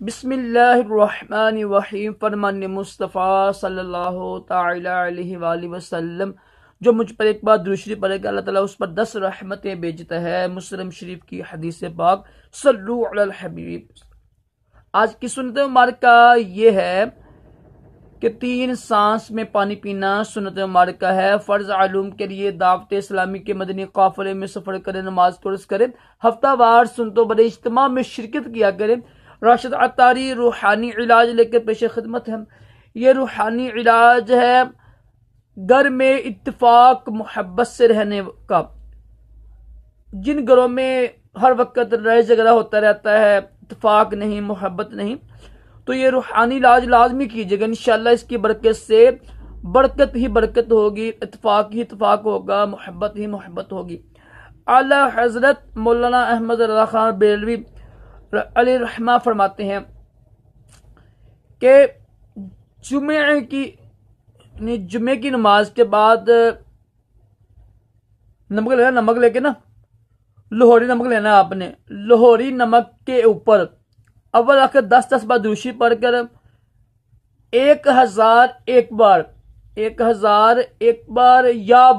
बिस्मिल्लाहिर्रहमानिर्रहीम। फरमान मुस्तफ़ा सल्लल्लाहु ताला अलैहि वसल्लम, जो मुझ पर एक बार दुरूद शरीफ पढ़ेगा अल्लाह ताला उस पर 10 रहमतें भेजता है। मुस्लिम शरीफ की हदीस पाक, सल्लु अलल हबीब। आज की सुन्नत मुबारका ये है कि 3 सांस में पानी पीना सुन्नत मुबारका है। फर्ज आलूम के लिए दावत इस्लामी के मदनी काफिले में सफर करें, नमाज कोर्स करें, हफ्तावार सुन्नतों बड़े इज्तिमा में शिरकत किया करें। राशिद अतारी रूहानी इलाज लेकर पेश खिदमत है। ये रूहानी इलाज है घर में इत्तेफाक मोहब्बत से रहने का। जिन घरों में हर वक्त लड़ाई झगड़ा होता रहता है, इत्तेफाक नहीं, मोहब्बत नहीं, तो ये रूहानी इलाज लाजमी कीजिएगा। इंशाल्लाह इसकी बरकत से बरकत ही बरकत होगी, इत्तेफाक ही इत्तेफाक होगा, मोहब्बत ही मोहब्बत होगी। आला हजरत मौलाना अहमद रज़ा खान बेलवी अली रहमा फरमाते हैं कि जुमे की नमाज के बाद नमक लेके ना, लाहौरी नमक लेना है आपने। लाहौरी नमक के ऊपर अव्वल आखिर 10-10 बार दूषी पढ़कर 1001 बार या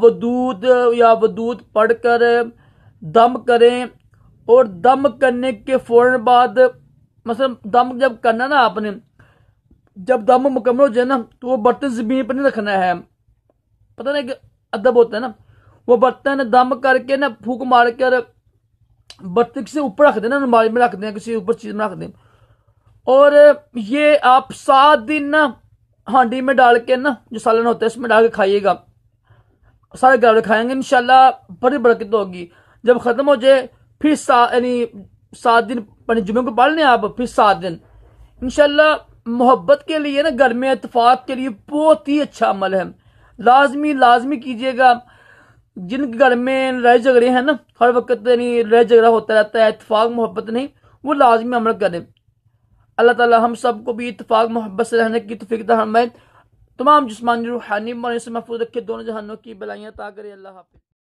वदूद पढ़कर दम करें। और दम करने के फौरन बाद, मतलब दम जब करना ना आपने, जब दम मुकम्मल हो जाए ना, तो वो बर्तन जमीन पर नहीं रखना है। पता नहीं कि अदब होता है ना, वो बर्तन दम करके ना फूक मार कर बर्तन किसी ऊपर रख देना, अलमारी में रख दें, किसी ऊपर चीज में रख दें। और ये आप 7 दिन ना हांडी में डाल के ना, जो सालन होता है उसमें डाल के खाइएगा। सारे घर खाएंगे, इंशाल्लाह बड़ी बरकत होगी। जब खत्म हो जाए फिर 7 दिन जुमे को पढ़ लें आप, फिर 7 दिन इंशाल्लाह। मोहब्बत के लिए ना, घर में इत्तेफाक के लिए बहुत ही अच्छा अमल है। लाजमी कीजिएगा। जिन घर में लड़ाई झगड़े हैं ना, हर वक्त लड़ाई झगड़ा होता रहता है, इत्तेफाक मोहब्बत नहीं, वो लाजमी अमल करें। अल्लाह ताला हम सबको भी इत्तेफाक मोहब्बत से रहने की तौफीक अता फरमाए। तमाम जिस्मानी रूहानी से महफूज रखे, दोनों जहानों की बलाइयां अता करे। अल्लाह हाफिज।